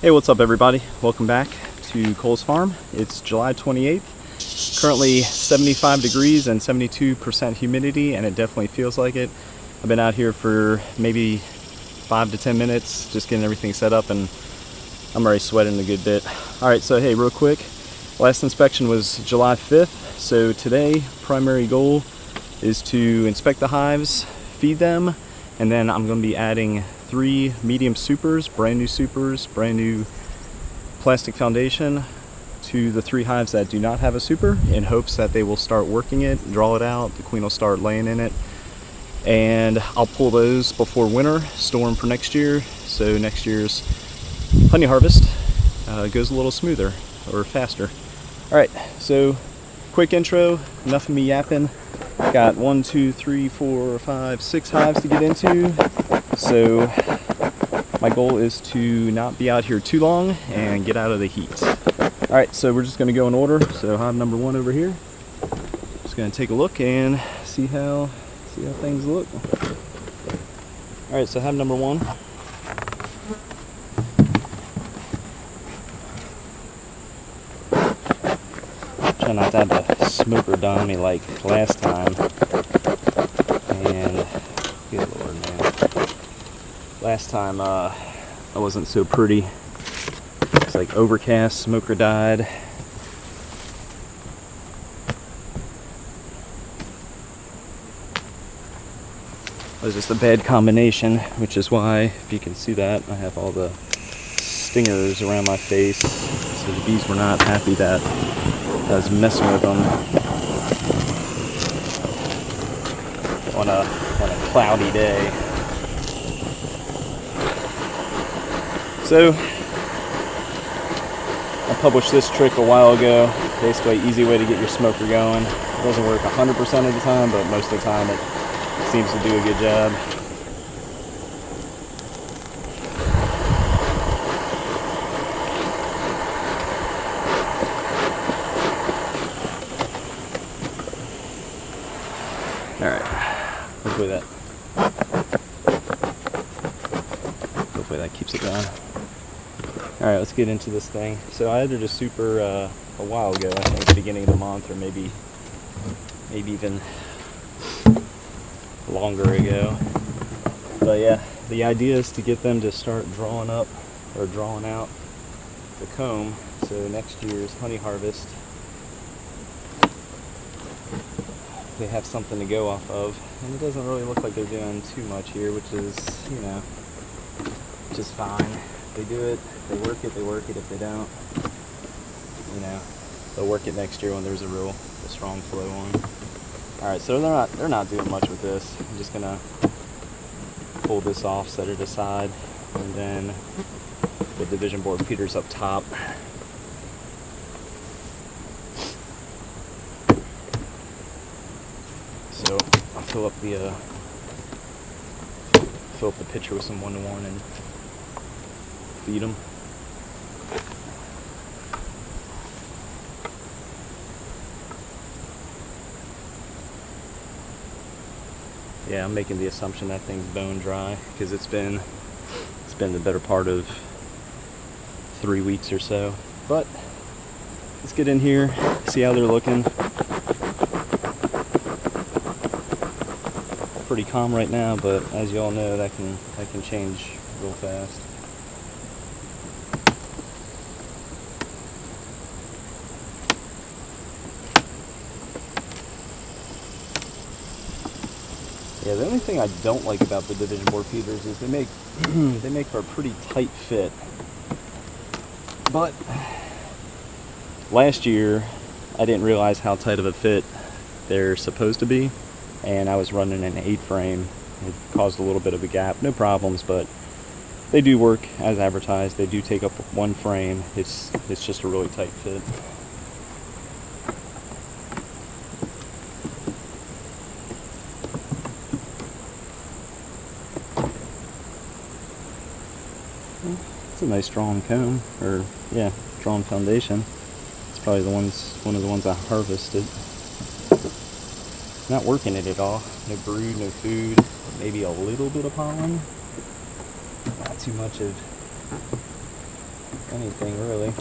Hey, what's up everybody? Welcome back to Cole's Farm. It's July 28th. Currently 75 degrees and 72% humidity, and it definitely feels like it. I've been out here for maybe 5 to 10 minutes just getting everything set up, and I'm already sweating a good bit. Alright, so hey, real quick, last inspection was July 5th, so today primary goal is to inspect the hives, feed them, and then I'm going to be adding 3 medium supers, brand new plastic foundation to the 3 hives that do not have a super, in hopes that they will start working it, draw it out, the queen will start laying in it, and I'll pull those before winter, store them for next year, so next year's honey harvest goes a little smoother or faster. Alright, so quick intro, enough of me yapping. Got 1, 2, 3, 4, 5, 6 hives to get into. So my goal is to not be out here too long and get out of the heat. Alright, so we're just going to go in order. So hive number 1 over here. Just going to take a look and see how things look. Alright, so hive number 1. Try not to have the smoker down me like last time. And good lord, man. Last time I wasn't so pretty. It's like overcast, smoker died. It was just a bad combination, which is why, if you can see that, I have all the stingers around my face. So the bees were not happy that I was messing with them on a cloudy day. So I published this trick a while ago. Basically, easy way to get your smoker going. It doesn't work 100% of the time, but most of the time it seems to do a good job. Alright, hopefully that keeps it going. Alright, let's get into this thing. So I added a super a while ago, I think beginning of the month, or maybe even longer ago. But yeah, the idea is to get them to start drawing out the comb, so next year's honey harvest they have something to go off of. And it doesn't really look like they're doing too much here, which is, just fine. If they do it, they work it. If they don't, they'll work it next year when there's a strong flow on. Alright, so they're not doing much with this. I'm just gonna pull this off, set it aside, and then the division board feeders up top. So I'll fill up the pitcher with some 1-to-1 and feed them. Yeah, I'm making the assumption that thing's bone dry because it's been the better part of 3 weeks or so. But let's get in here, see how they're looking. Pretty calm right now, but as you all know, that can change real fast. Yeah, the only thing I don't like about the division board feeders is they make for a pretty tight fit. But last year I didn't realize how tight of a fit they're supposed to be, and I was running an 8 frame. It caused a little bit of a gap. No problems, but they do work as advertised. They do take up 1 frame. It's just a really tight fit. It's a nice drawn comb, or yeah, drawn foundation. It's probably one of the ones I harvested. Not working it at all. No brood, no food, maybe a little bit of pollen. Not too much of anything really.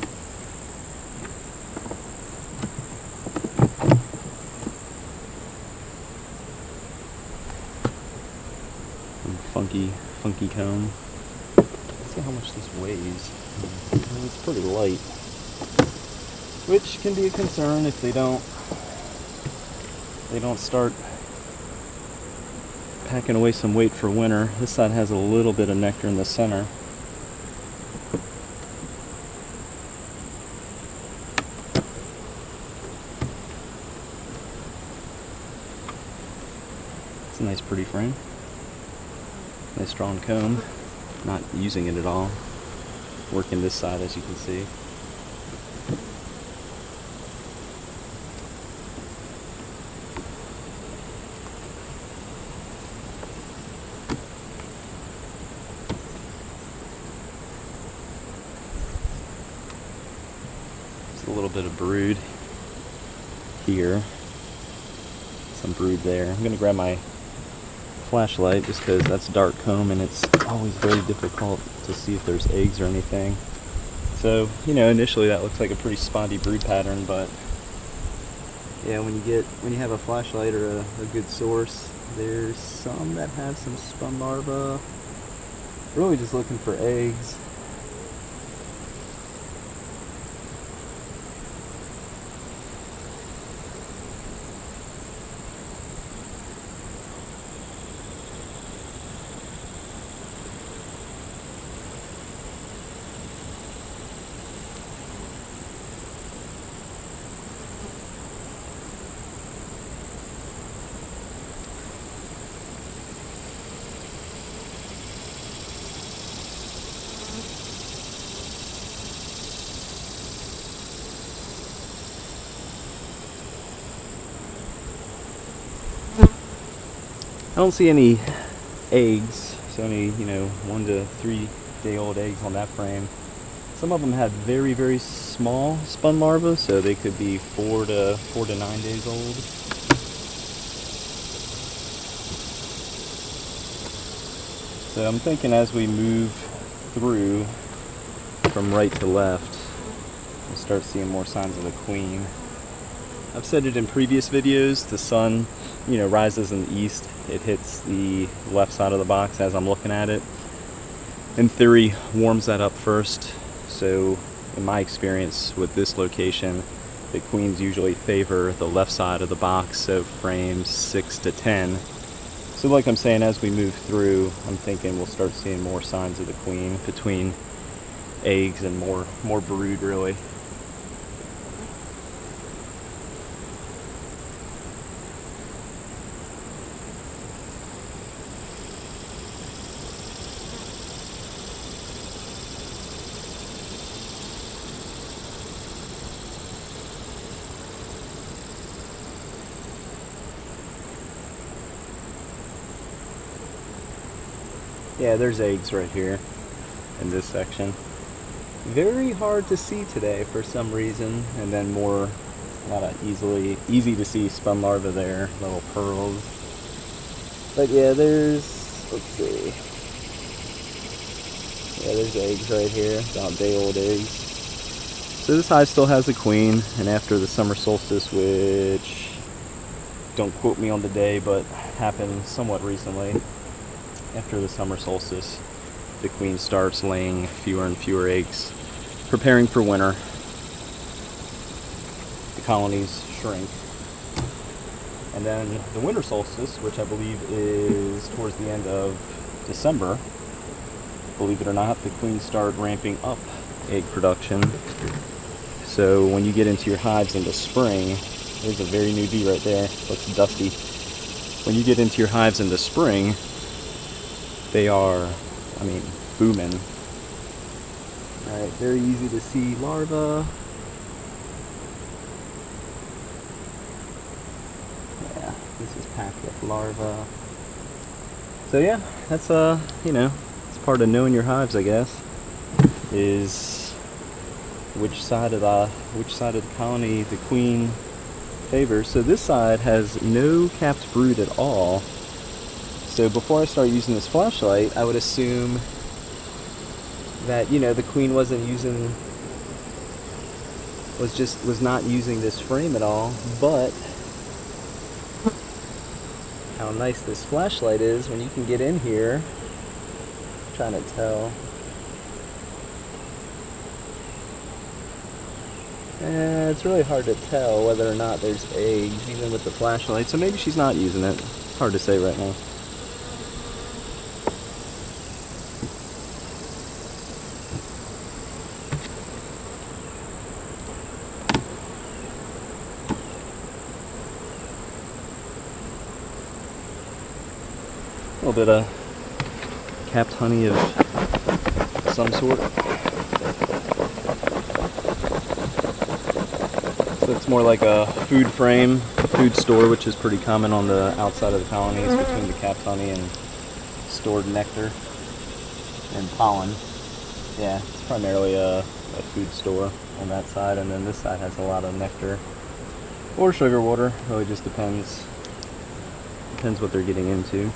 Some funky comb. Let's see how much this weighs. It's pretty light, which can be a concern if they don't start packing away some weight for winter. This side has a little bit of nectar in the center. It's a nice pretty frame. Nice strong comb. Not using it at all. Working this side, as you can see. Just a little bit of brood here. Some brood there. I'm gonna grab my flashlight just because that's dark comb and it's always very difficult to see if there's eggs or anything. So, you know, initially that looks like a pretty spotty brood pattern, but yeah, when you have a flashlight or a good source, there's some that have some spun larvae. Really just looking for eggs. I don't see any eggs, so only, you know, 1 to 3 day old eggs on that frame. Some of them have very, very small spun larvae, so they could be 4 to 9 days old. So I'm thinking as we move through from right to left, we'll start seeing more signs of the queen. I've said it in previous videos, the sun, you know, rises in the east, it hits the left side of the box as I'm looking at it. In theory, warms that up first. So in my experience with this location, the queens usually favor the left side of the box, so frames 6 to 10. So like I'm saying, as we move through, I'm thinking we'll start seeing more signs of the queen between eggs and more brood really. Yeah, there's eggs right here in this section. Very hard to see today for some reason, and then a lot of easy to see spun larvae there, little pearls. But yeah, let's see. Yeah, there's eggs right here, about day old eggs. So this hive still has a queen, and after the summer solstice, which, don't quote me on the day, but happened somewhat recently, after the summer solstice, the queen starts laying fewer and fewer eggs, preparing for winter. The colonies shrink. And then the winter solstice, which I believe is towards the end of December, believe it or not, the queens start ramping up egg production. So when you get into your hives in the spring, there's a very new bee right there, looks dusty. When you get into your hives in the spring, they are, I mean, booming. Alright, very easy to see larvae. Yeah, this is packed with larvae. So yeah, that's you know, it's part of knowing your hives, I guess, is which side of the colony the queen favors. So this side has no capped brood at all. So before I start using this flashlight, I would assume that, you know, the queen was not using this frame at all. But how nice this flashlight is when you can get in here. I'm trying to tell. It's really hard to tell whether or not there's eggs, even with the flashlight. So maybe she's not using it. Hard to say right now. A little bit of capped honey of some sort. So it's more like a food frame, food store, which is pretty common on the outside of the colonies between the capped honey and stored nectar and pollen. Yeah, it's primarily a food store on that side, and then this side has a lot of nectar or sugar water. Really just depends what they're getting into.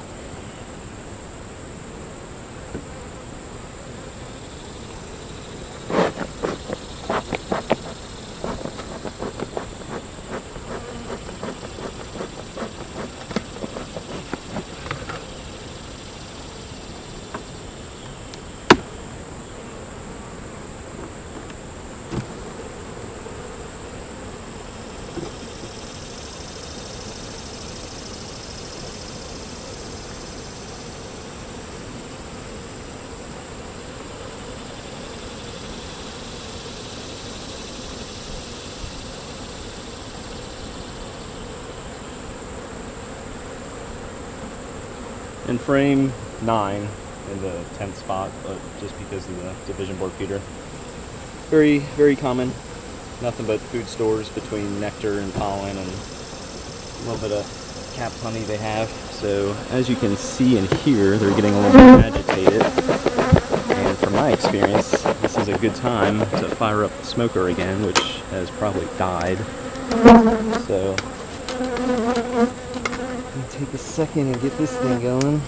In frame 9 in the 10th spot, but just because of the division board feeder. Very, very common. Nothing but food stores between nectar and pollen and a little bit of capped honey they have. So as you can see and hear, they're getting a little bit agitated. And from my experience, this is a good time to fire up the smoker again, which has probably died. So take a second and get this thing going.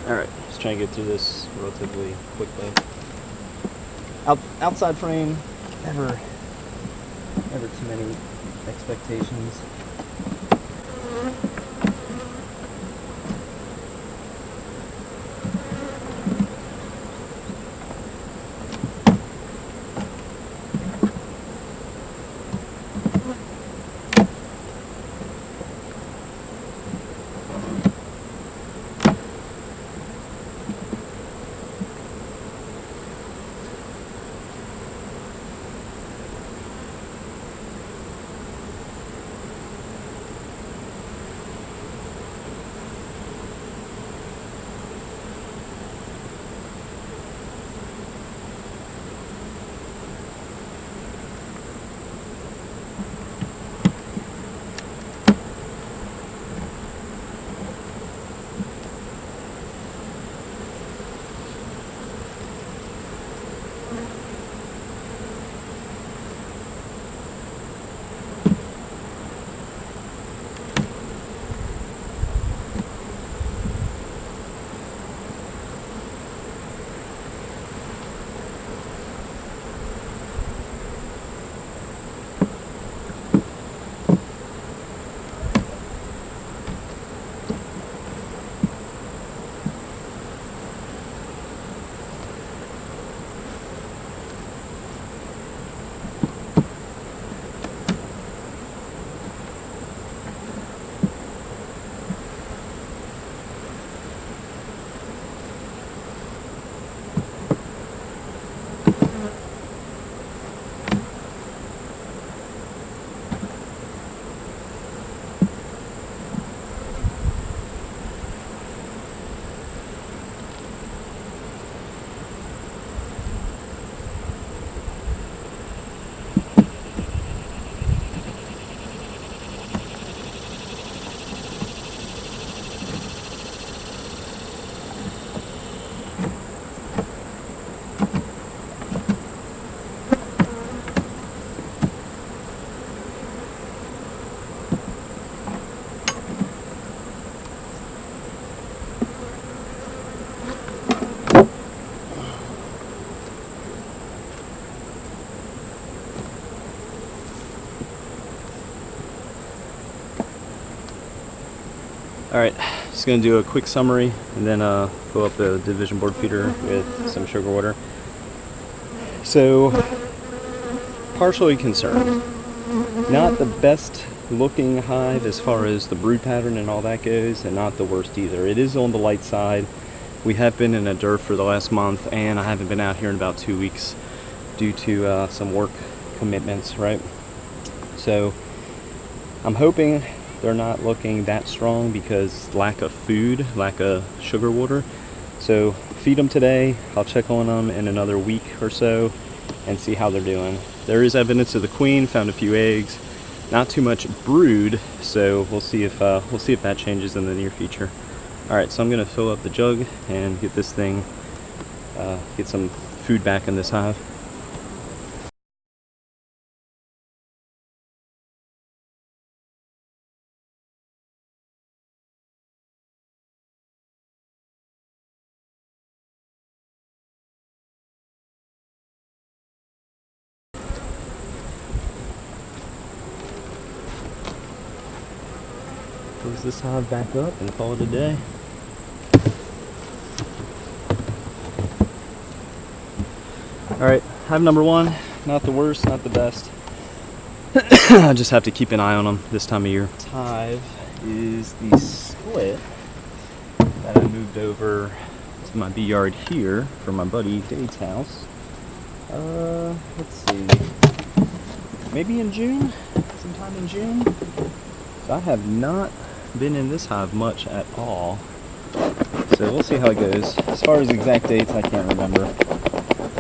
Alright, let's try and get through this relatively quickly. Outside frame, never too many expectations. Alright, just going to do a quick summary and then fill up the division board feeder with some sugar water. So, partially concerned. Not the best looking hive as far as the brood pattern and all that goes, and not the worst either. It is on the light side. We have been in a dearth for the last month, and I haven't been out here in about 2 weeks due to some work commitments, right? So, I'm hoping they're not looking that strong because lack of food, lack of sugar water. So feed them today. I'll check on them in another week or so and see how they're doing. There is evidence of the queen, found a few eggs, not too much brood, so we'll see if that changes in the near future. All right, so I'm gonna fill up the jug and get this thing, get some food back in this hive. Close this hive back up and call it a day. Alright, hive number one, not the worst, not the best. I just have to keep an eye on them this time of year. This hive is the split that I moved over to my bee yard here from my buddy Dave's house. Let's see, maybe in June, sometime in June. So I have not been in this hive much at all, so we'll see how it goes. As far as exact dates, I can't remember.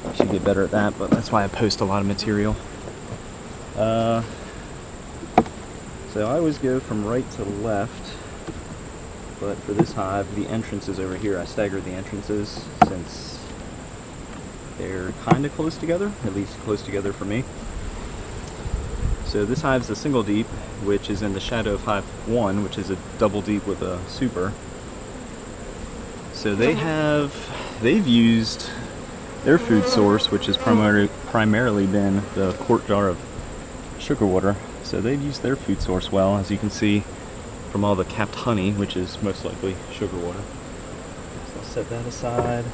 I should get better at that, but that's why I post a lot of material. So I always go from right to left, but for this hive, the entrance is over here. I staggered the entrances since they're kind of close together, at least close together for me. So this hive's a single deep, which is in the shadow of hive 1, which is a double deep with a super. So they've used their food source, which has primarily been the quart jar of sugar water. So they've used their food source well, as you can see from all the capped honey, which is most likely sugar water. So I'll set that aside.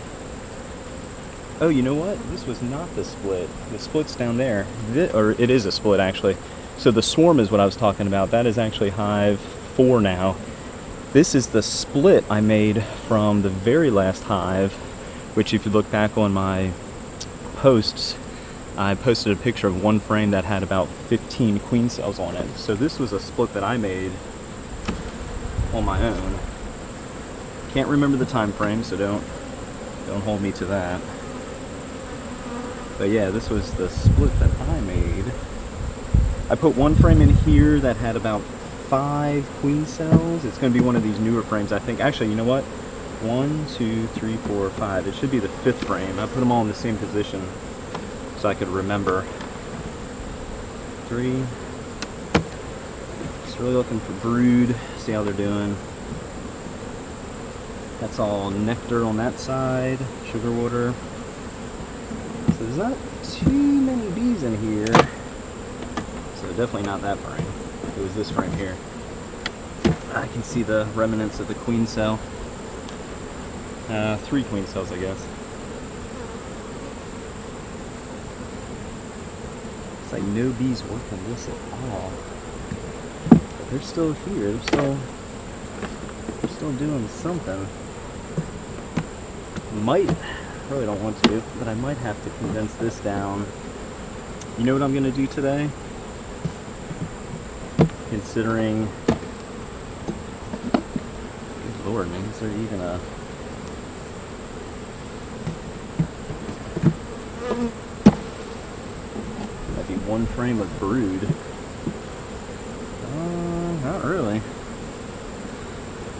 Oh, you know what? This was not the split. The split's down there. Or it is a split, actually. So the swarm is what I was talking about. That is actually hive 4 now. This is the split I made from the very last hive, which if you look back on my posts, I posted a picture of one frame that had about 15 queen cells on it. So this was a split that I made on my own. Can't remember the time frame, so don't hold me to that. But yeah, this was the split that I made. I put one frame in here that had about 5 queen cells. It's going to be one of these newer frames, I think. Actually, you know what? 1, 2, 3, 4, 5. It should be the 5th frame. I put them all in the same position so I could remember. 3. Just really looking for brood. See how they're doing. That's all nectar on that side. Sugar water. So there's not too many bees in here, so definitely not that frame. It was this frame here. I can see the remnants of the queen cell. 3 queen cells, I guess. It's like no bees working this at all. But they're still here. They're still doing something. Really don't want to, but I might have to condense this down. You know what I'm going to do today? Considering, good lord, man, is there even a... Might be one frame of brood. Not really.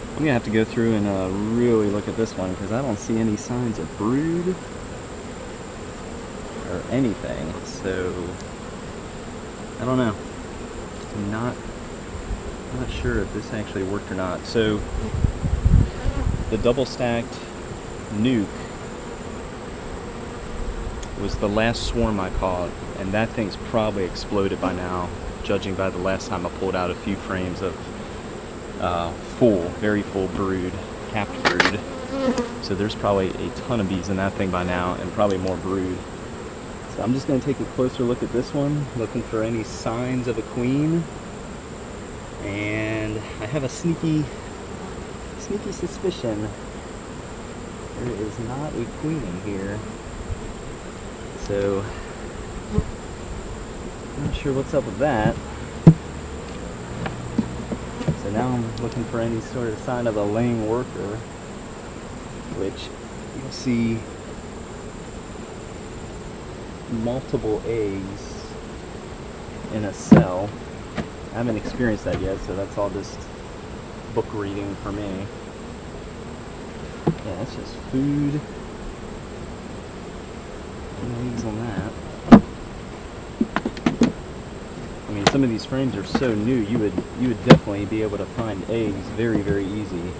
I'm going to have to go through and really look at this one because I don't see any signs of brood or anything. So, I don't know. I'm not sure if this actually worked or not. So, the double stacked nuke was the last swarm I caught, and that thing's probably exploded by now, judging by the last time I pulled out a few frames of full, very full brood, capped brood. So there's probably a ton of bees in that thing by now, and probably more brood. So I'm just going to take a closer look at this one, looking for any signs of a queen. And I have a sneaky suspicion there is not a queen in here. So I'm not sure what's up with that. So now I'm looking for any sort of sign of a laying worker, which you'll see multiple eggs in a cell. I haven't experienced that yet, so that's all just book reading for me. Yeah, that's just food. No eggs on that. I mean, some of these frames are so new, you would definitely be able to find eggs very, very easy.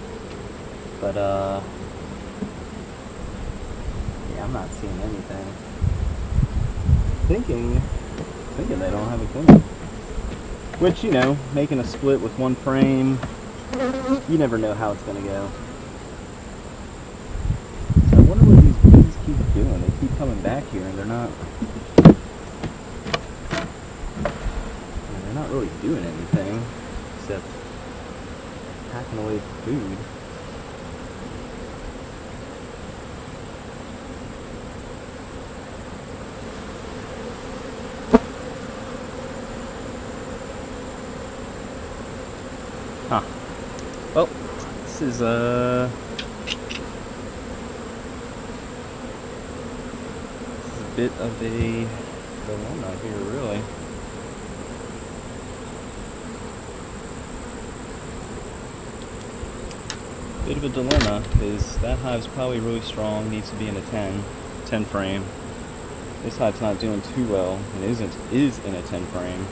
But yeah, I'm not seeing anything. Thinking they don't have a queen. Which, you know, making a split with one frame, you never know how it's going to go. So I wonder what these bees keep doing. They keep coming back here and they're not really doing anything except packing away food. Huh. Well, this is a bit of a dilemma here, really. Bit of a dilemma, because that hive's probably really strong, needs to be in a 10 frame. This hive's not doing too well, and is in a 10 frame.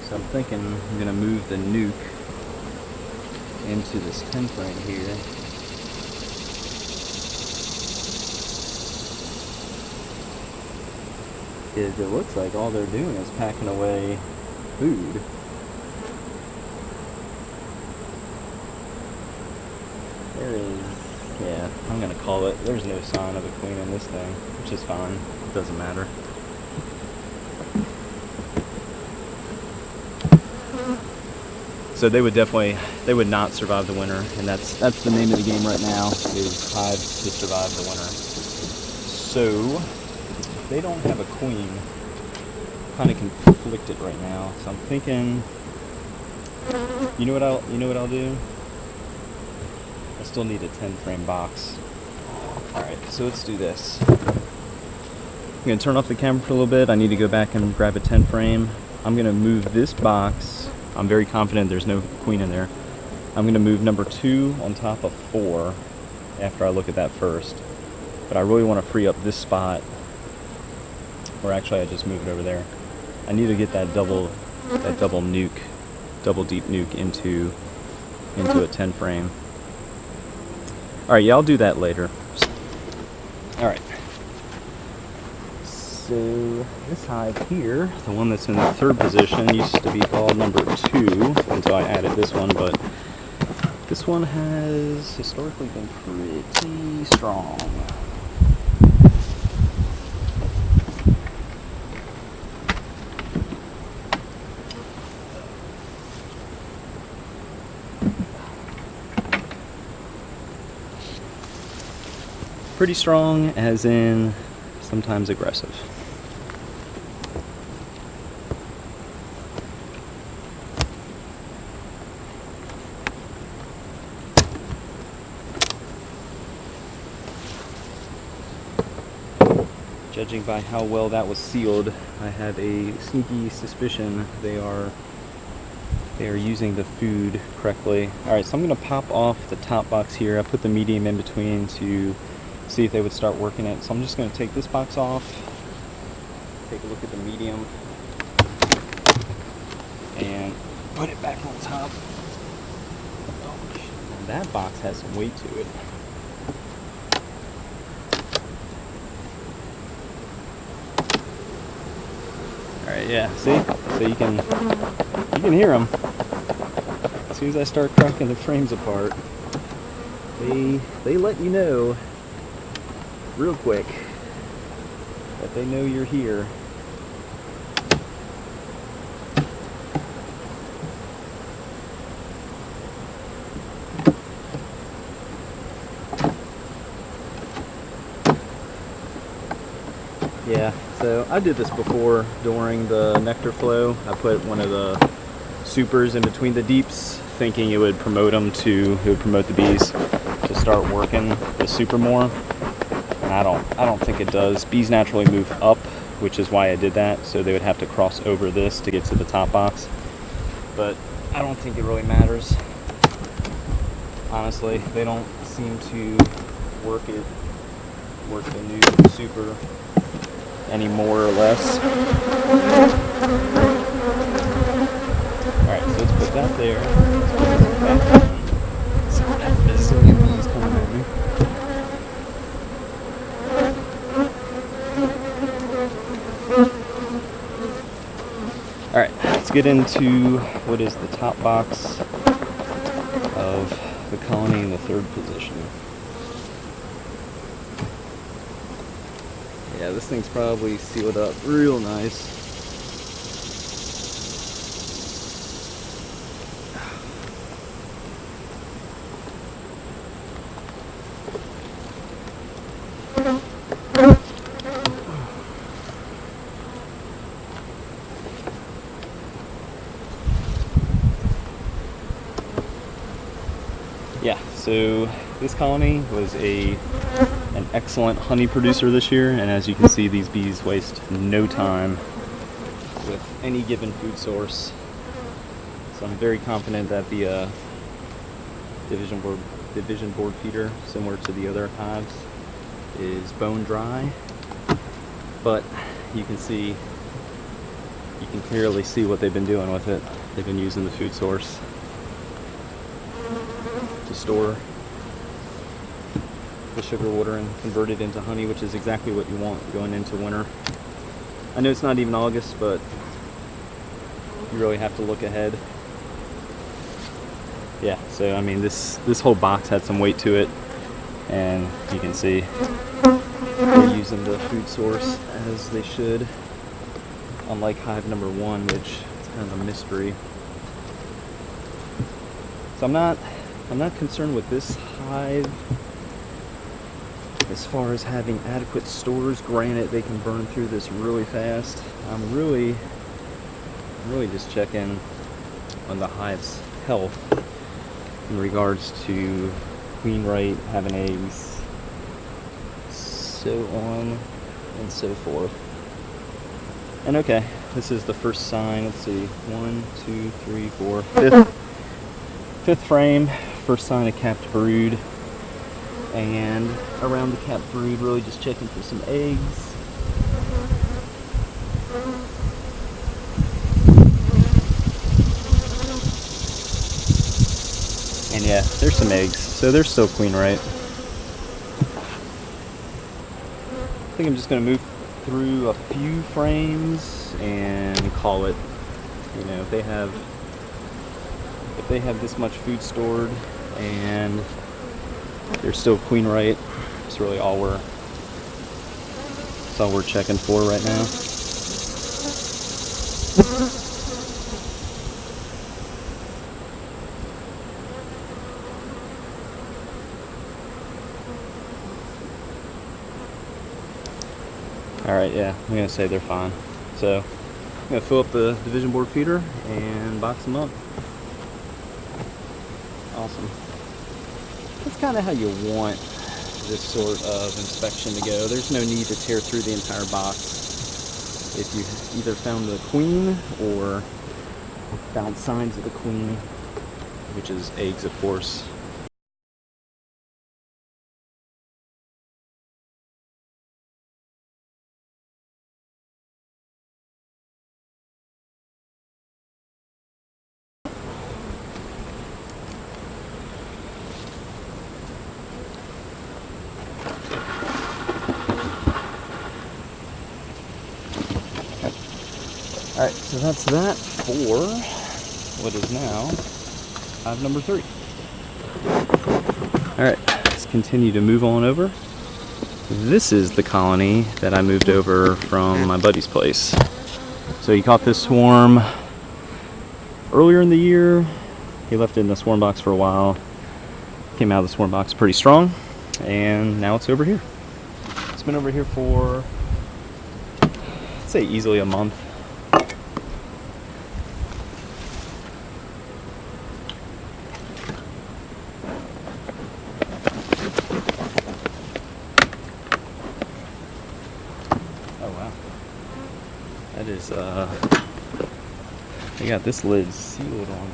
So I'm thinking I'm going to move the nuke into this 10 frame here. Because it looks like all they're doing is packing away food. There is, yeah, I'm going to call it, there's no sign of a queen in this thing, which is fine, it doesn't matter. So they would not survive the winter, and that's the name of the game right now, is hives to survive the winter. So they don't have a queen. Kind of conflicted right now, so I'm thinking, you know what I'll do? I still need a 10 frame box. Alright, so let's do this. I'm gonna turn off the camera for a little bit. I need to go back and grab a 10 frame. I'm gonna move this box. I'm very confident there's no queen in there. I'm gonna move number 2 on top of 4 after I look at that first. But I really want to free up this spot. Or actually, I just move it over there. I need to get that double nuke, double deep nuke into a 10 frame. All right, yeah, I'll do that later. All right. So this hive here, the one that's in the 3rd position, used to be called number 2 until I added this one, but this one has historically been pretty strong. Pretty strong, as in sometimes aggressive. Judging by how well that was sealed, I have a sneaky suspicion they are using the food correctly. Alright, so I'm going to pop off the top box here. I put the medium in between to see if they would start working it. So I'm just going to take this box off, take a look at the medium, and put it back on top. And that box has some weight to it. right, yeah, see? So you can hear them. As soon as I start cracking the frames apart, they let you know real quick that they know you're here. Yeah, so I did this before during the nectar flow. I put one of the supers in between the deeps, thinking it would promote the bees to start working the super more. And I don't think it does. Bees naturally move up, which is why I did that. So they would have to cross over this to get to the top box. But I don't think it really matters. Honestly, they don't seem to work the new super any more or less. Alright, so let's put that there. So that bazillion bees coming at me. Alright, let's get into what is the top box of the colony in the third position. Yeah, this thing's probably sealed up real nice. Yeah, so this colony was an excellent honey producer this year, and as you can see, these bees waste no time with any given food source. So I'm very confident that the division board feeder, similar to the other hives, is bone dry. But you can clearly see what they've been doing with it. They've been using the food source to store the sugar water and convert it into honey, which is exactly what you want going into winter. I know it's not even August, but you really have to look ahead. Yeah, so I mean, this whole box had some weight to it, and you can see they're using the food source as they should, unlike hive number 1, which is kind of a mystery. So I'm not concerned with this hive as far as having adequate stores. Granted, they can burn through this really fast. I'm really just checking on the hive's health in regards to queen rate, having eggs, so on and so forth. And okay, this is the first sign. Let's see, 1, 2, 3, 4, fifth frame, first sign of capped brood. And around the capped brood, really just checking for some eggs. And yeah, there's some eggs, so they're still queen right. I think I'm just going to move through a few frames and call it. You know, if they have this much food stored and they're still queen right, it's really all we're checking for right now. Alright, yeah, I'm going to say they're fine. So, I'm going to fill up the division board feeder and box them up. Awesome. That's kind of how you want this sort of inspection to go. There's no need to tear through the entire box. If you either found the queen or found signs of the queen, which is eggs, of course. Alright, Alright, so that's that for what is now hive number 3. Alright, let's continue to move on over. This is the colony that I moved over from my buddy's place. So he caught this swarm earlier in the year. He left it in the swarm box for a while. Came out of the swarm box pretty strong, and now it's over here. It's been over here for, I'd say, easily a month. Oh wow. That is, they got this lid sealed on here.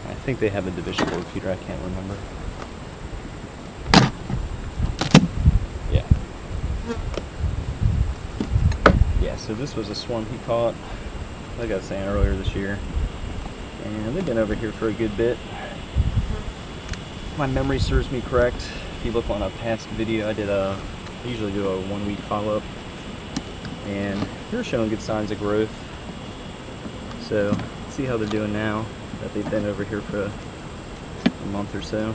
I think they have a division board feeder, I can't remember. Yeah. Yeah, so this was a swarm he caught, like I was saying, earlier this year. And they've been over here for a good bit. If my memory serves me correct, if you look on a past video, I usually do a 1-week follow-up. And they're showing good signs of growth. So, let's see how they're doing now that they've been over here for a month or so.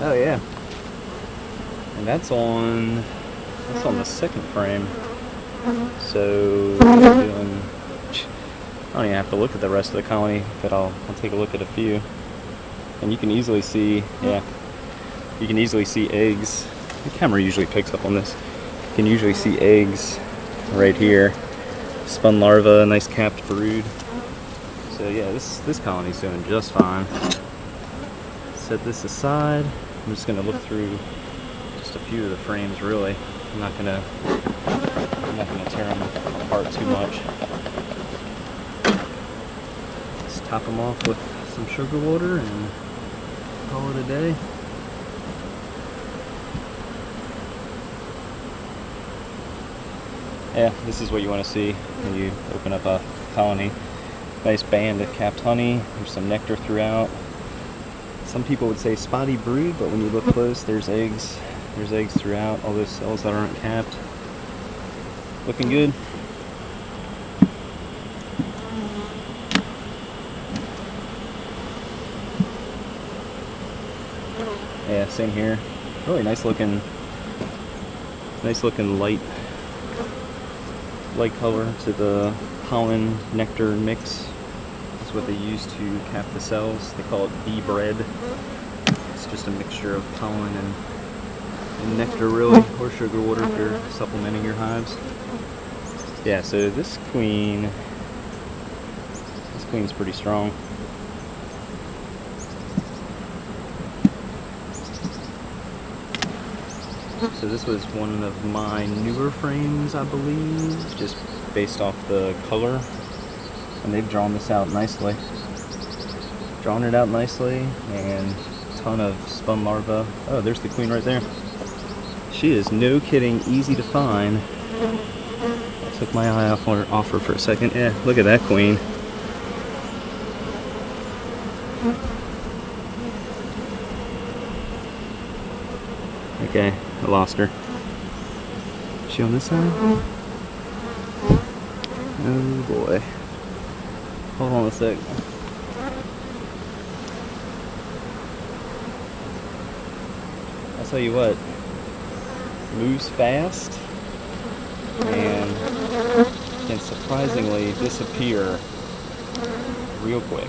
Oh yeah, and that's on the second frame. So I don't even have to look at the rest of the colony, but I'll take a look at a few, and you can easily see, yeah, you can easily see eggs. The camera usually picks up on this. You can usually see eggs right here, spun larva, nice capped brood. So yeah, this colony's doing just fine. Set this aside. I'm just going to look through just a few of the frames, really. I'm not gonna tear them apart too much. Just top them off with some sugar water and call it a day. Yeah, this is what you want to see when you open up a colony. Nice band of capped honey. There's some nectar throughout. Some people would say spotty brood, but when you look close, there's eggs. There's eggs throughout all those cells that aren't capped. Looking good. Yeah, same here. Really nice looking light color to the pollen nectar mix. That's what they use to cap the cells. They call it bee bread. It's just a mixture of pollen and nectar, really, or sugar water if you're supplementing your hives. Yeah, so this queen's pretty strong. So this was one of my newer frames, I believe, just based off the color. And they've drawn this out nicely. Drawn it out nicely, and a ton of spun larvae. Oh, there's the queen right there. She is, no kidding, easy to find. I took my eye off her for a second. Yeah, look at that queen. Okay, I lost her. Is she on this side? Oh boy. Hold on a sec. I'll tell you what, moves fast and can surprisingly disappear real quick.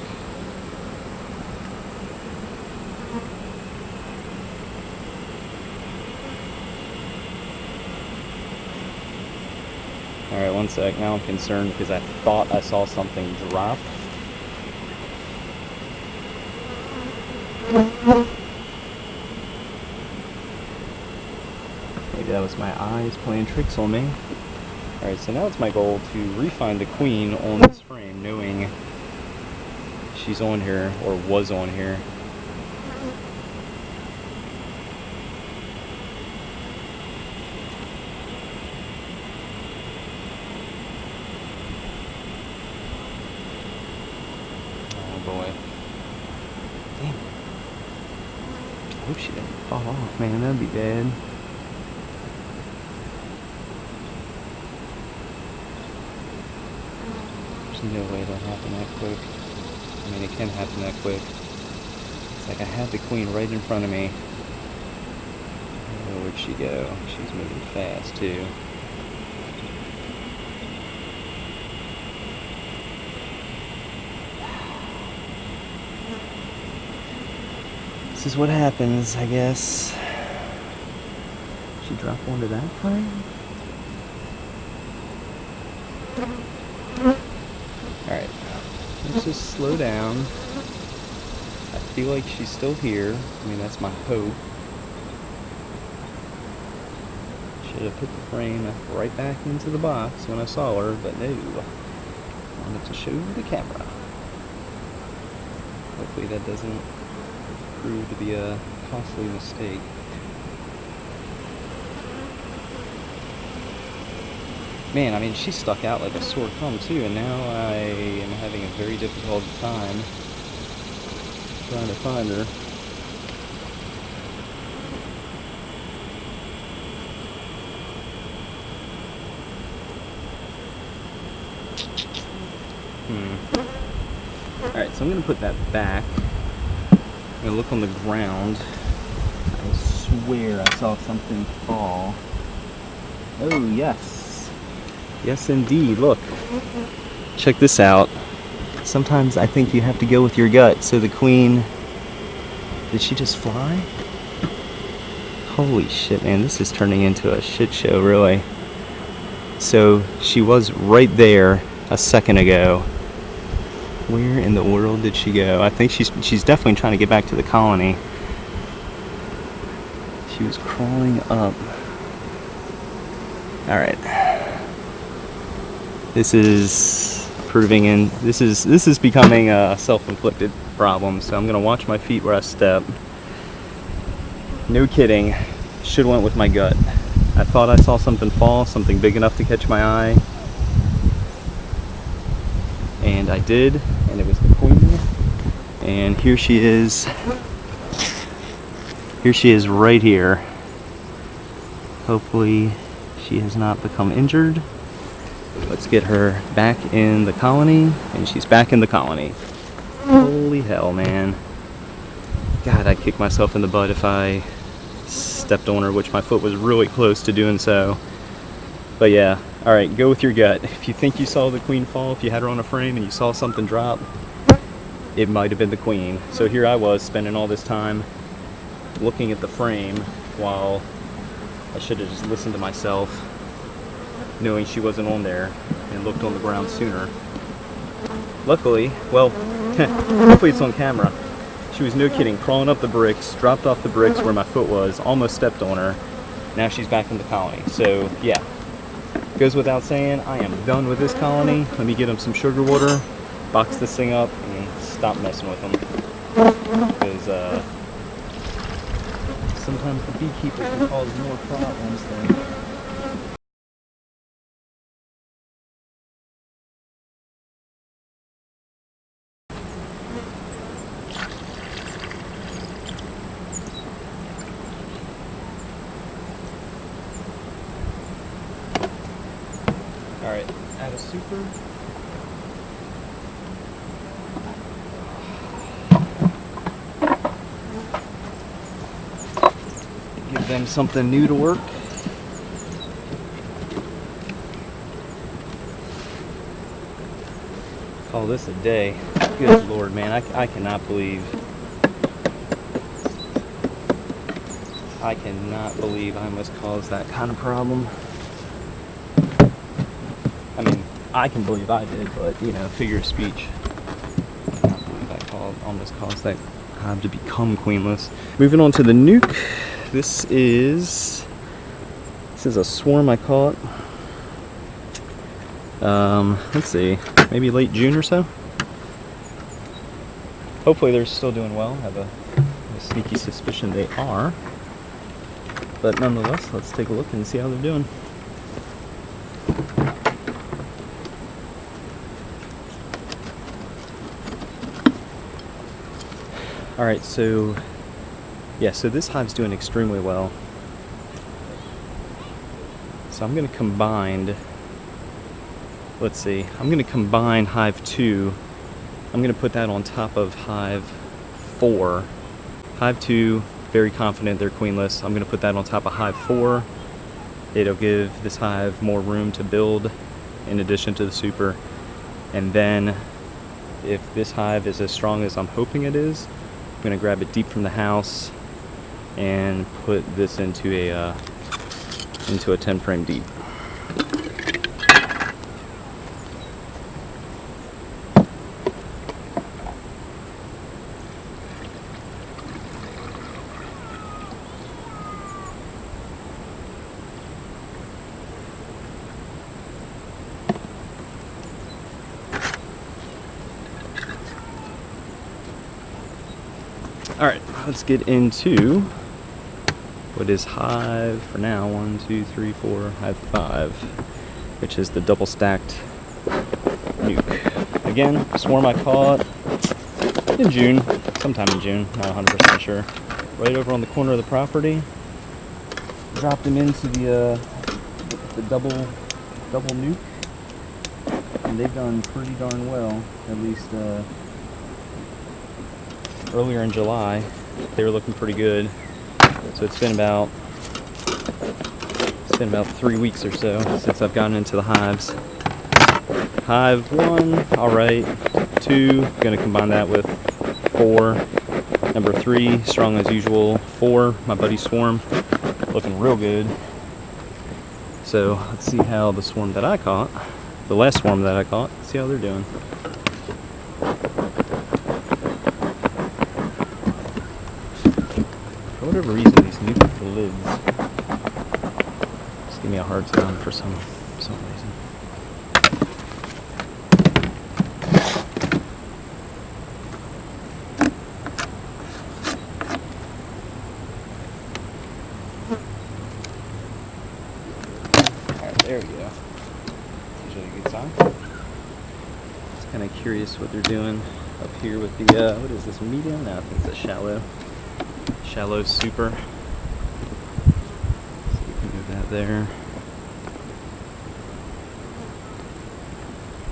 Alright, one sec. Now I'm concerned because I thought I saw something drop. Maybe that unless my eye is playing tricks on me. Alright, so now it's my goal to re-find the queen on this frame, knowing she's on here, or was on here. Oh boy. Damn. I hope she didn't fall off, man. That'd be bad. There's no way that'll happen that quick. I mean, it can happen that quick. It's like I had the queen right in front of me. Oh, where'd she go? She's moving fast, too. This is what happens, I guess. She drop onto that frame? Alright, let's just slow down. I feel like she's still here. I mean, that's my hope. Should have put the frame right back into the box when I saw her, but no. I wanted to show the camera. Hopefully that doesn't prove to be a costly mistake. Man, I mean, she stuck out like a sore thumb too, and now I am having a very difficult time trying to find her. Alright, so I'm going to put that back. I'm going to look on the ground. I swear I saw something fall. Oh, yes. Yes, indeed. Look. Check this out. Sometimes I think you have to go with your gut. So the queen... Did she just fly? Holy shit, man. This is turning into a shit show, really. So she was right there a second ago. Where in the world did she go? I think she's definitely trying to get back to the colony. She was crawling up. Alright. This is becoming a self-inflicted problem, so I'm gonna watch my feet where I step. No kidding. Should have went with my gut. I thought I saw something fall, something big enough to catch my eye. And I did, and it was the queen. And here she is. Here she is right here. Hopefully she has not become injured. Let's get her back in the colony, and she's back in the colony. Holy hell, man. God, I'd kick myself in the butt if I stepped on her, which my foot was really close to doing so. But yeah, alright, go with your gut. If you think you saw the queen fall, if you had her on a frame and you saw something drop, it might have been the queen. So here I was spending all this time looking at the frame while I should have just listened to myself, knowing she wasn't on there, and looked on the ground sooner. Luckily, well, hopefully it's on camera. She was, no kidding, crawling up the bricks, dropped off the bricks where my foot was, almost stepped on her. Now she's back in the colony. So yeah, goes without saying, I am done with this colony. Let me get them some sugar water, box this thing up, and stop messing with them. Because sometimes the beekeeper can cause more problems than... Alright, add a super. Give them something new to work. Call this a day. Good Lord, man, I cannot believe. I cannot believe I almost caused that kind of problem. I mean, I can believe I did, but, you know, figure of speech. I cannot believe I almost caused that hive to become queenless. Moving on to the nuke. This is This is a swarm I caught. Let's see, maybe late June or so. Hopefully they're still doing well. I have a sneaky suspicion they are. But nonetheless, let's take a look and see how they're doing. Alright, so yeah, so this hive's doing extremely well. So I'm going to combine, let's see, I'm going to combine hive 2. I'm going to put that on top of hive 4. Hive 2, very confident they're queenless. I'm going to put that on top of hive 4. It'll give this hive more room to build in addition to the super. And then if this hive is as strong as I'm hoping it is, I'm going to grab it deep from the house and put this into a 10 frame deep. Alright, let's get into what is hive, for now, 1, 2, 3, 4, hive 5, which is the double stacked nuke. Again, swarm I caught in June, sometime in June, not 100% sure. Right over on the corner of the property. Dropped them into the double nuke, and they've done pretty darn well, at least earlier in July. They were looking pretty good. So it's been about 3 weeks or so since I've gotten into the hives. Hive 1, alright. 2, gonna combine that with 4. Number 3, strong as usual. 4, my buddy swarm, looking real good. So let's see how the swarm that I caught, the last swarm that I caught, see how they're doing. For whatever reason, these nuke lids just give me a hard time for some reason. Alright, there we go. That's usually a good sign. Just kind of curious what they're doing up here with the, what is this, medium? No, I think it's a shallow super. So we can move that there.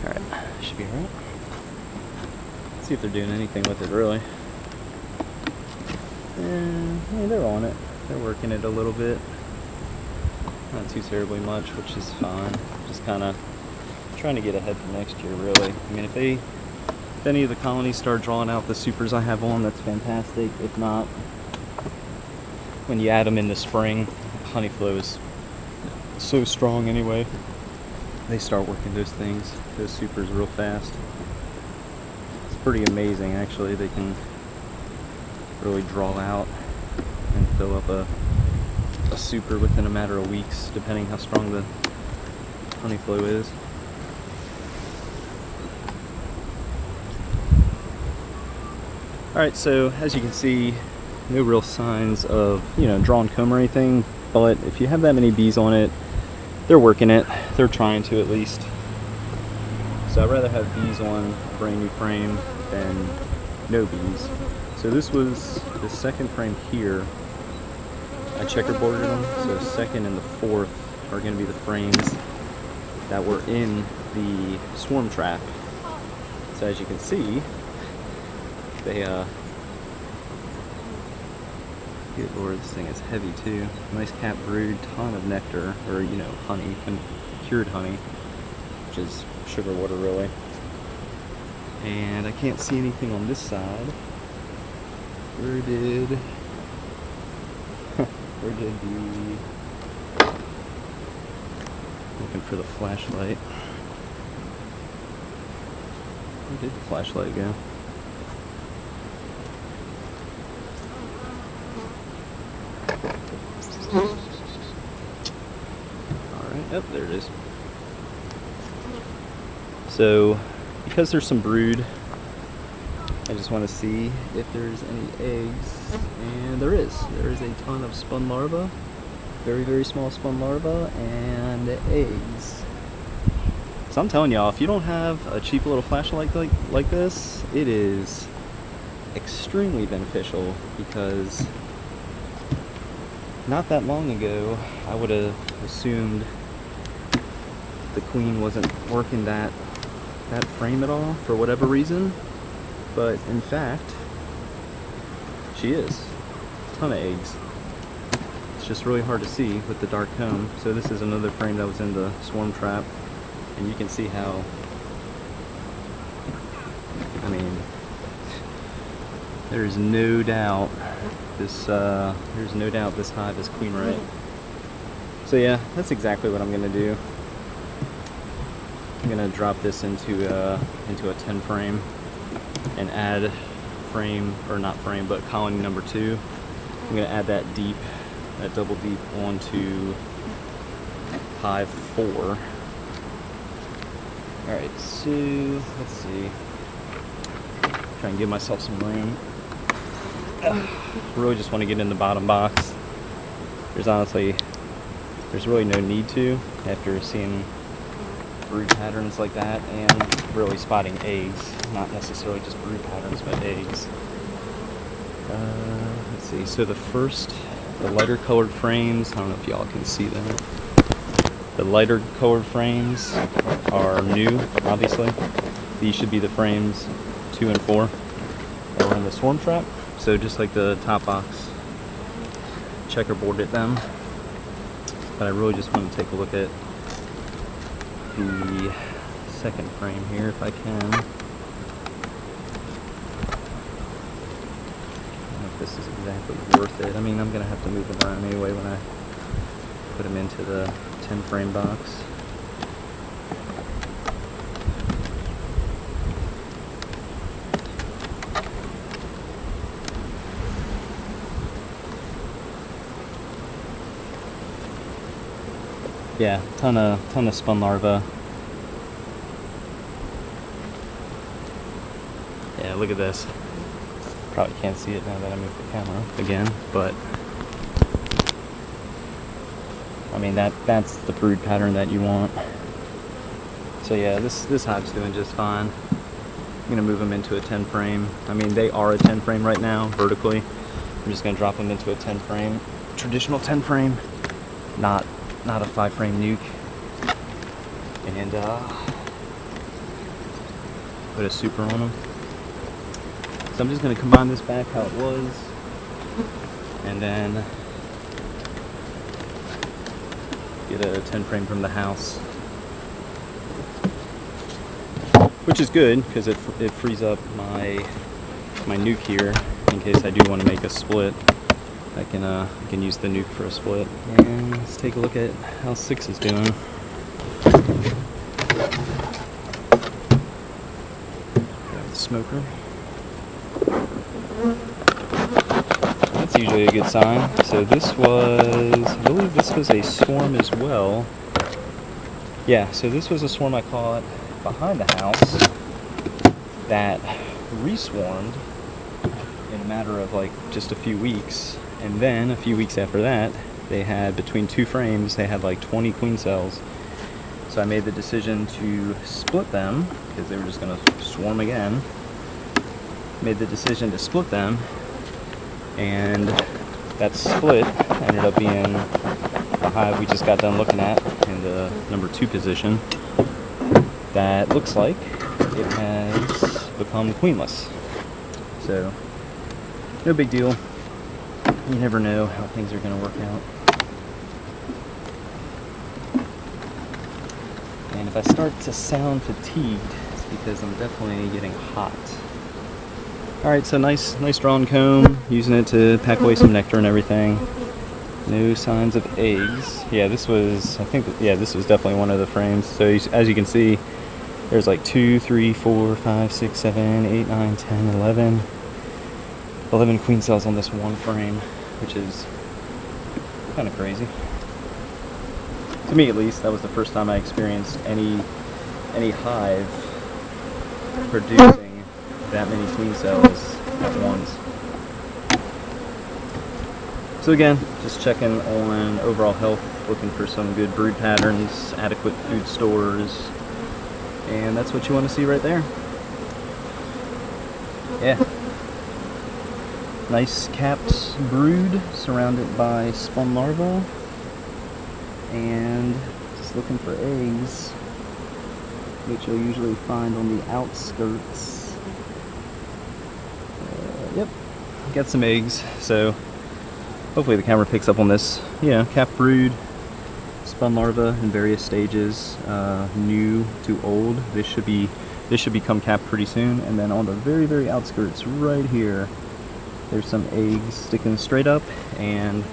Alright, should be alright. Let's see if they're doing anything with it, really. Yeah, they're on it. They're working it a little bit. Not too terribly much, which is fine. Just kind of trying to get ahead for next year, really. I mean, if any of the colonies start drawing out the supers I have on, that's fantastic. If not, when you add them in the spring, honey flow is so strong anyway. They start working those supers real fast. It's pretty amazing, actually. They can really draw out and fill up a super within a matter of weeks, depending how strong the honey flow is. Alright, so as you can see, no real signs of, drawn comb or anything, but if you have that many bees on it, they're working it. They're trying to, at least. So I'd rather have bees on a brand new frame than no bees. So this was the second frame here. I checkerboarded them, so second and the fourth are going to be the frames that were in the swarm trap. So as you can see, they good lord, this thing is heavy too. Nice cap brood, ton of nectar, or honey, cured honey, which is sugar water really. And I can't see anything on this side. Where did the, looking for the flashlight. Where did the flashlight go? Yep, there it is. So, because there's some brood, I just want to see if there's any eggs, and there is. There is a ton of spun larvae, very, very small spun larvae, and eggs. So I'm telling y'all, if you don't have a cheap little flashlight like this, it is extremely beneficial, because not that long ago, I would have assumed the queen wasn't working that frame at all for whatever reason, but in fact, she is. A ton of eggs. It's just really hard to see with the dark comb. So this is another frame that was in the swarm trap, and you can see how, I mean, there's no doubt this hive is queen right. So yeah, that's exactly what I'm gonna do. I'm gonna drop this into a 10 frame and add frame, or not frame, but colony number 2. I'm gonna add that double deep onto hive 4. Alright, so let's see. Try and give myself some room. Really just want to get in the bottom box. There's really no need to, after seeing brood patterns like that and really spotting eggs. Not necessarily just brood patterns, but eggs. Let's see, so the lighter colored frames, I don't know if y'all can see that. The lighter colored frames are new, obviously. These should be the frames 2 and 4 that were in the swarm trap. So just like the top box, checkerboarded them. But I really just want to take a look at the second frame here if I can. I don't know if this is exactly worth it. I mean, I'm going to have to move them around anyway when I put them into the 10 frame box. Yeah, ton of spun larvae. Yeah, look at this. Probably can't see it now that I moved the camera again, but I mean that's the brood pattern that you want. So yeah, this hive's doing just fine. I'm gonna move them into a 10 frame. I mean, they are a 10 frame right now vertically. I'm just gonna drop them into a 10 frame, traditional 10 frame, not a 5 frame nuke, and put a super on them. So I'm just going to combine this back how it was, and then get a 10 frame from the house, which is good because it frees up my nuke here in case I do want to make a split. I can use the nuke for a split. And let's take a look at how 6 is doing. Grab the smoker. That's usually a good sign. So this was, I believe this was a swarm as well. Yeah, so this was a swarm I caught behind the house that reswarmed in a matter of like just a few weeks. And then a few weeks after that, they had, between 2 frames, they had like 20 queen cells. So I made the decision to split them, because they were just going to swarm again. Made the decision to split them, and that split ended up being the hive we just got done looking at in the number 2 position. That looks like it has become queenless. So, no big deal. You never know how things are going to work out. And if I start to sound fatigued, it's because I'm definitely getting hot. Alright, so nice drawn comb, using it to pack away some nectar and everything. No signs of eggs. Yeah, this was definitely one of the frames. So as you can see, there's like 2, 3, 4, 5, 6, 7, 8, 9, 10, 11 queen cells on this one frame, which is kind of crazy. To me at least, that was the first time I experienced any hive producing that many queen cells at once. So again, just checking on overall health, looking for some good brood patterns, adequate food stores, and that's what you want to see right there. Yeah. Nice capped brood surrounded by spun larvae, and just looking for eggs, which you'll usually find on the outskirts. Yep, got some eggs, so hopefully the camera picks up on this. Yeah, capped brood, spun larvae in various stages, new to old. This should become capped pretty soon. And then on the very outskirts right here, there's some eggs sticking straight up and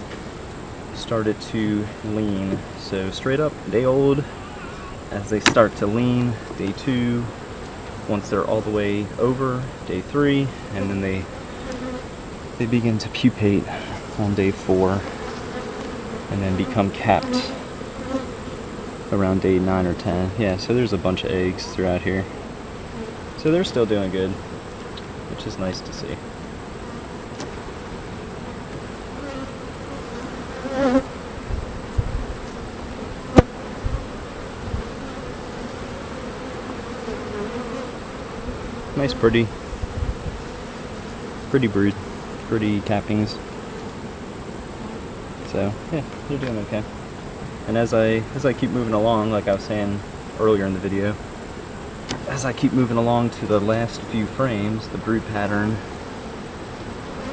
started to lean. So straight up, day old. As they start to lean, day 2. Once they're all the way over, day 3, and then they begin to pupate on day 4, and then become capped around day 9 or 10. Yeah, so there's a bunch of eggs throughout here. So they're still doing good, which is nice to see. Nice, pretty brood, pretty cappings. So yeah, they're doing okay. And as I keep moving along, like I was saying earlier in the video, as I keep moving along to the last few frames, the brood pattern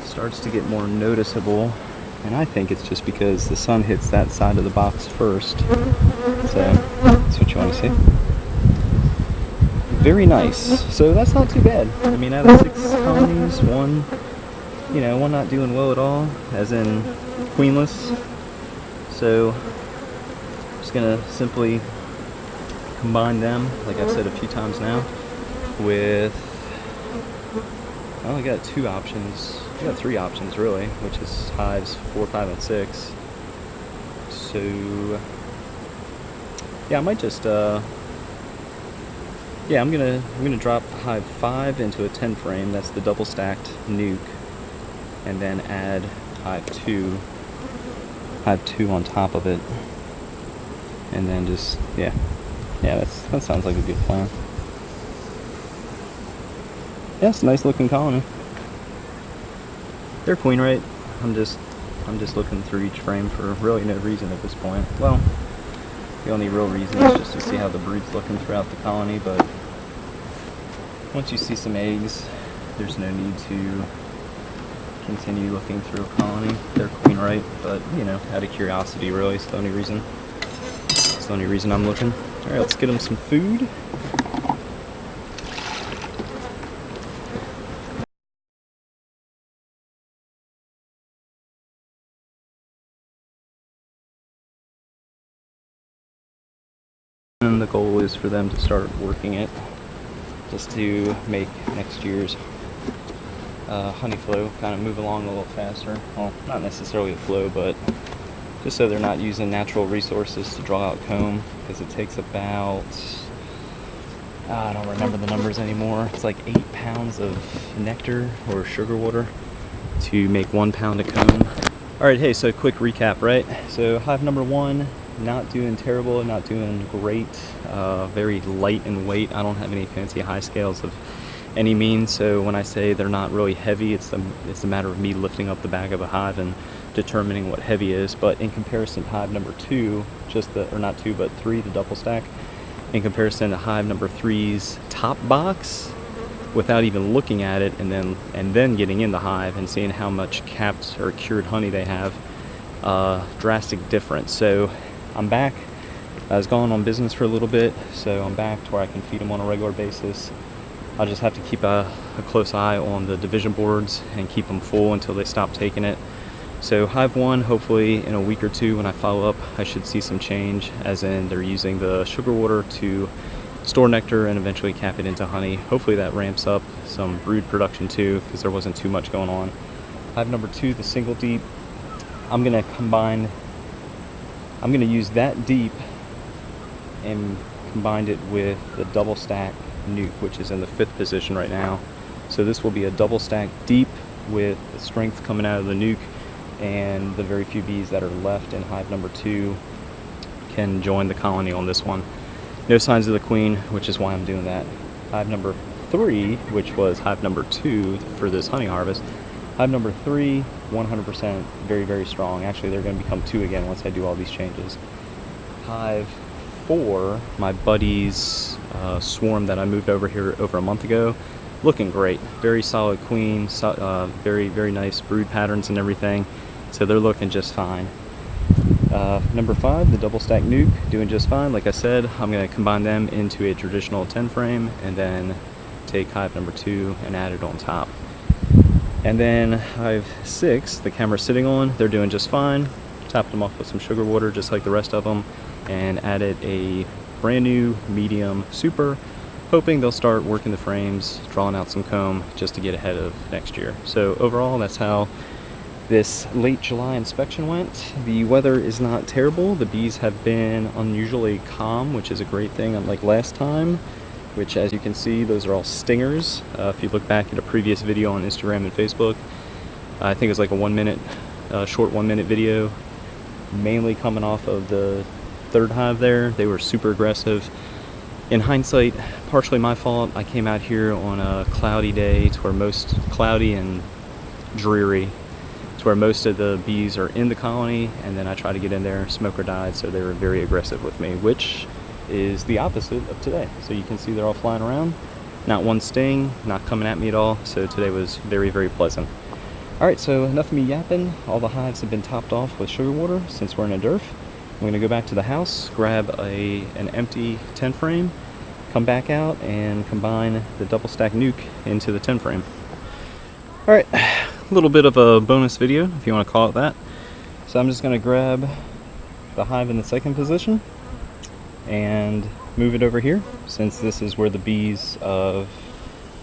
starts to get more noticeable, and I think it's just because the sun hits that side of the box first. So that's what you want to see. Very nice. So that's not too bad. I mean, out of 6 colonies, one not doing well at all, as in queenless. So I'm just gonna simply combine them, like I've said a few times now, with, I only got 2 options. I got 3 options really, which is hives 4, 5, and 6. So yeah, I might just I'm gonna drop hive 5 into a 10 frame. That's the double stacked nuke, and then add hive 2 on top of it, and then just that sounds like a good plan. Yeah, it's a nice looking colony. They're queen rate. I'm just looking through each frame for really no reason at this point. Well, the only real reason is just to see how the brood's looking throughout the colony, but once you see some eggs, there's no need to continue looking through a colony. They're queen right, but out of curiosity really, it's the only reason. It's the only reason I'm looking. Alright, let's get them some food. And the goal is for them to start working it, just to make next year's honey flow kind of move along a little faster. Well, not necessarily a flow, but just so they're not using natural resources to draw out comb, because it takes about, I don't remember the numbers anymore, it's like 8 pounds of nectar or sugar water to make 1 pound of comb. Alright, hey, so quick recap, right? So hive number 1, not doing terrible, not doing great, very light in weight. I don't have any fancy high scales of any means, so when I say they're not really heavy, it's a matter of me lifting up the back of a hive and determining what heavy is. But in comparison to hive number 2, not 2 but 3, the double stack, in comparison to hive number 3's top box, without even looking at it, and then getting in the hive and seeing how much capped or cured honey they have, drastic difference. So I'm back. I was gone on business for a little bit, so I'm back to where I can feed them on a regular basis. I'll just have to keep a close eye on the division boards and keep them full until they stop taking it. So hive 1, hopefully in a week or 2 when I follow up, I should see some change, as in they're using the sugar water to store nectar and eventually cap it into honey. Hopefully that ramps up some brood production too, because there wasn't too much going on. Hive number 2, the single deep, I'm gonna use that deep and combined it with the double stack nuke, which is in the 5th position right now. So this will be a double stack deep with the strength coming out of the nuke, and the very few bees that are left in hive number 2 can join the colony on this one. No signs of the queen, which is why I'm doing that. Hive number 3, which was hive number 2 for this honey harvest, hive number 3, 100% very, very strong. Actually, they're going to become 2 again once I do all these changes. Hive 4, my buddy's swarm that I moved over here over a month ago, looking great. Very solid queen, very, very nice brood patterns and everything. So they're looking just fine. Number 5, the double stack nuke, doing just fine. Like I said, I'm going to combine them into a traditional 10 frame and then take hive number 2 and add it on top. And then hive 6, the camera's sitting on, they're doing just fine. Topped them off with some sugar water just like the rest of them, and added a brand new medium super, hoping they'll start working the frames, drawing out some comb just to get ahead of next year. So overall, that's how this late July inspection went. The weather is not terrible. The bees have been unusually calm, which is a great thing, unlike last time, which, as you can see, those are all stingers. If you look back at a previous video on Instagram and Facebook, I think it was like a 1 minute, short 1 minute video, mainly coming off of the 3rd hive there. They were super aggressive. In hindsight, partially my fault. I came out here on a cloudy day to where cloudy and dreary, to where most of the bees are in the colony, and then I tried to get in there, smoker died, so they were very aggressive with me, which is the opposite of today. So you can see they're all flying around, not one sting, not coming at me at all. So today was very, very pleasant. All right, so enough of me yapping. All the hives have been topped off with sugar water since we're in a derf. I'm gonna go back to the house, grab an empty 10 frame, come back out and combine the double stack nuke into the 10 frame. All right, a little bit of a bonus video, if you want to call it that. So I'm just going to grab the hive in the 2nd position and move it over here, since this is where the bees of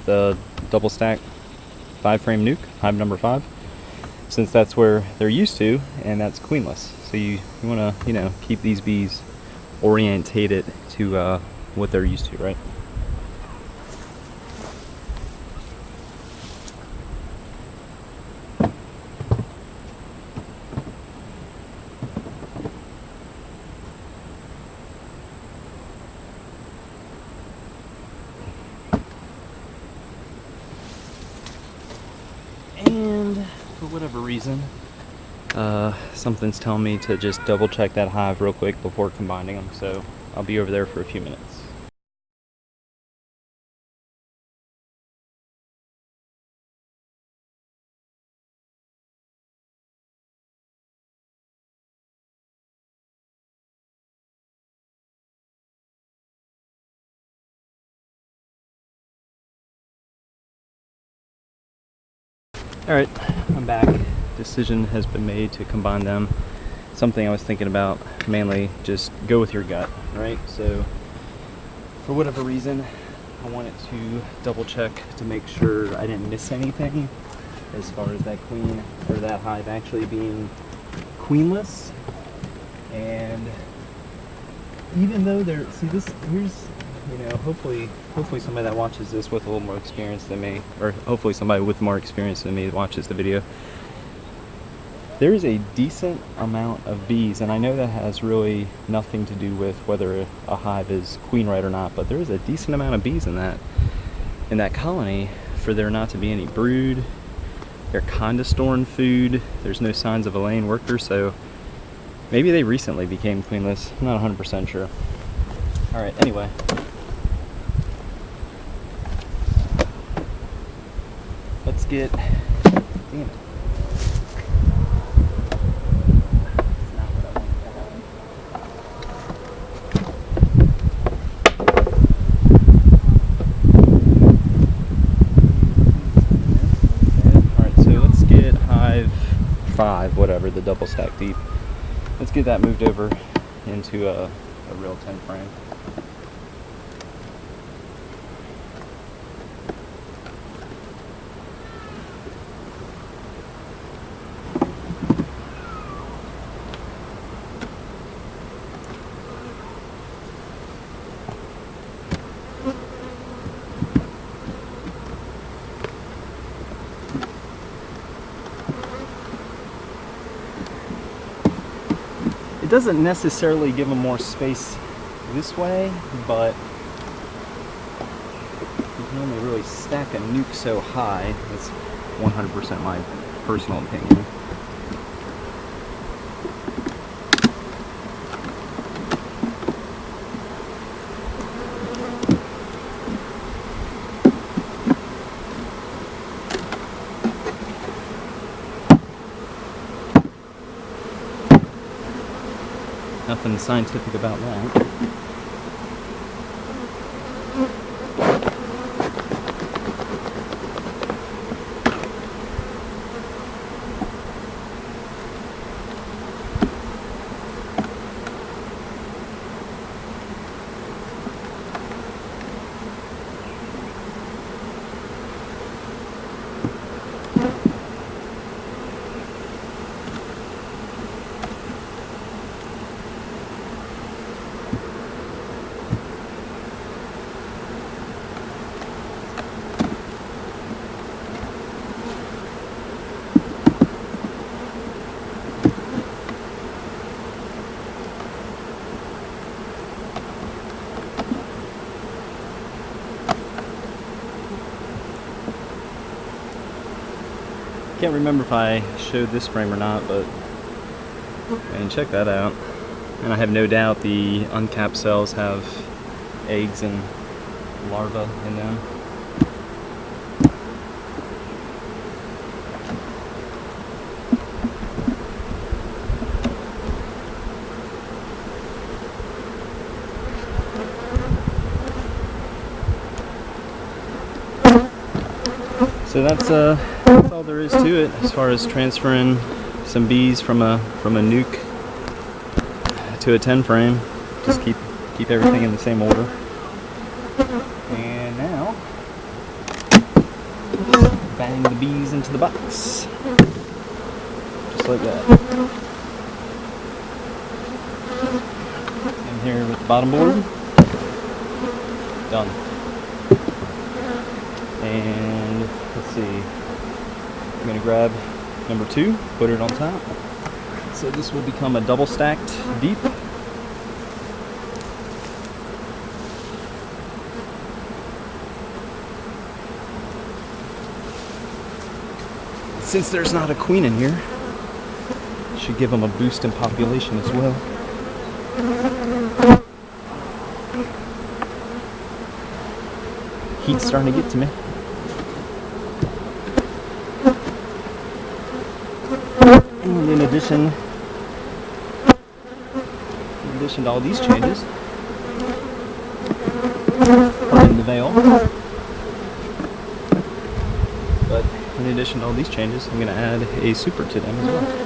the double stack 5 frame nuke, hive number 5, since that's where they're used to, and that's queenless. So you want to, keep these bees orientated to what they're used to, right? And for whatever reason, something's telling me to just double check that hive real quick before combining them, so I'll be over there for a few minutes. Alright, I'm back. Decision has been made to combine them. Something I was thinking about, mainly just go with your gut, right? So for whatever reason, I wanted to double check to make sure I didn't miss anything as far as that queen or that hive actually being queenless. And even though they're, see this, here's, hopefully somebody that watches this with a little more experience than me, or hopefully somebody with more experience than me watches the video. There is a decent amount of bees, and I know that has really nothing to do with whether a hive is queen right or not, but there is a decent amount of bees in that colony for there not to be any brood. They're kind of storing food. There's no signs of a laying worker, so maybe they recently became queenless. I'm not 100% sure. All right, anyway. Let's get, damn it. Alright, so let's get hive 5, whatever, the double stack deep. Let's get that moved over into a real 10 frame. It doesn't necessarily give them more space this way, but you can only really stack a nuke so high. That's 100% my personal opinion. Nothing scientific about that. Can't remember if I showed this frame or not, but and check that out. And I have no doubt the uncapped cells have eggs and larvae in them. So that's all there is to it as far as transferring some bees from a nuke to a 10 frame. Just keep everything in the same order. And now bang the bees into the box. Just like that. And here with the bottom board. Done. And let's see, I'm going to grab number 2, put it on top. So this will become a double stacked deep. Since there's not a queen in here, it should give them a boost in population as well. Heat's starting to get to me. And in addition to all these changes, pardon the veil, but in addition to all these changes, I'm going to add a super to them as well.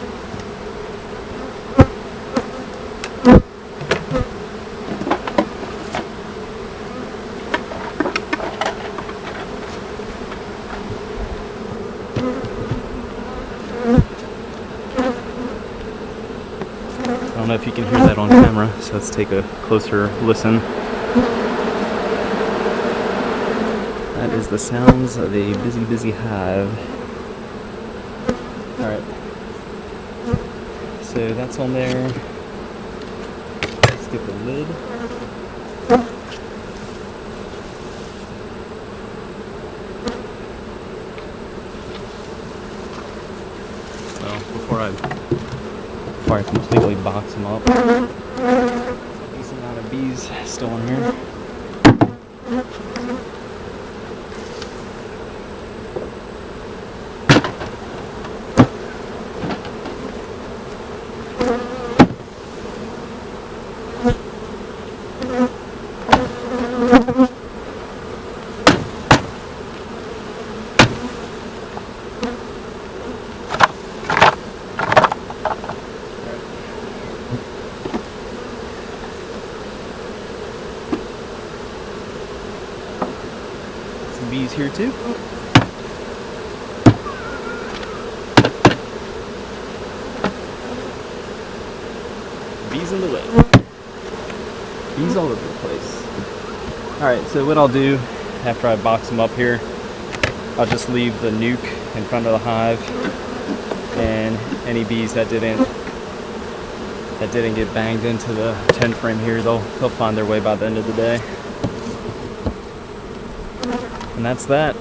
I don't know if you can hear that on camera, so let's take a closer listen. That is the sounds of a busy, busy hive. Alright, so that's on there. Let's get the lid. Well, before I completely box them up. There's a decent amount of bees still in here. Bees here too. Bees in the way. Bees all over the place. Alright, so what I'll do after I box them up here, I'll just leave the nuke in front of the hive, and any bees that didn't that didn't get banged into the 10 frame here, they'll find their way by the end of the day. And that's that.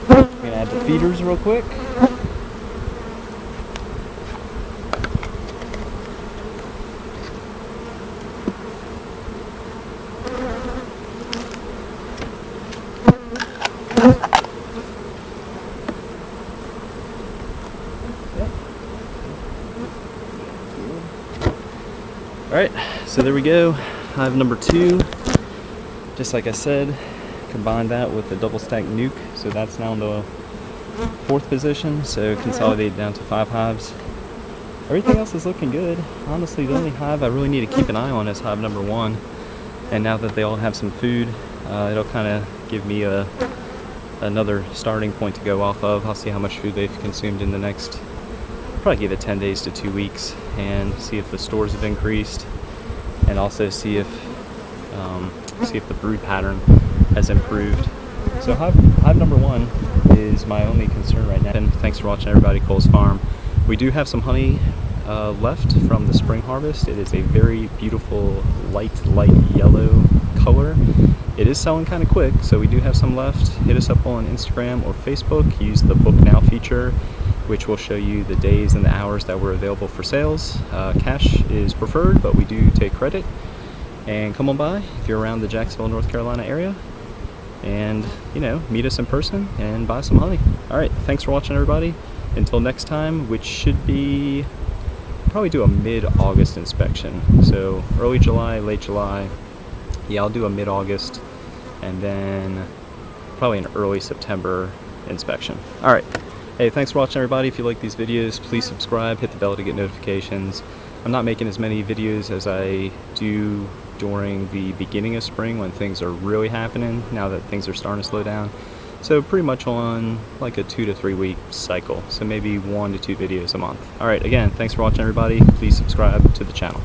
I'm gonna add the feeders real quick. Alright, so there we go. Hive number 2. Just like I said, combine that with the double stack nuke, so that's now in the 4th position, so consolidated down to 5 hives. Everything else is looking good. Honestly, the only hive I really need to keep an eye on is hive number 1. And now that they all have some food, it'll kind of give me another starting point to go off of. I'll see how much food they've consumed in the next, probably give it 10 days to 2 weeks, and see if the stores have increased, and also see if the brood pattern has improved. So hive number 1 is my only concern right now. And thanks for watching, everybody. Cole's Farm. We do have some honey left from the spring harvest. It is a very beautiful light yellow color. It is selling kind of quick, so we do have some left. Hit us up on Instagram or Facebook. Use the Book Now feature, which will show you the days and the hours that were available for sales. Cash is preferred, but we do take credit. And come on by if you're around the Jacksonville, North Carolina area, and meet us in person and buy some honey. Alright, thanks for watching, everybody. Until next time, which should be, probably do a mid-August inspection. So early July, late July. Yeah, I'll do a mid-August, and then probably an early September inspection. Alright. Hey, thanks for watching, everybody. If you like these videos, please subscribe, hit the bell to get notifications. I'm not making as many videos as I do during the beginning of spring when things are really happening, now that things are starting to slow down. So pretty much on like a 2 to 3 week cycle. So maybe 1 to 2 videos a month. Alright, again, thanks for watching, everybody. Please subscribe to the channel.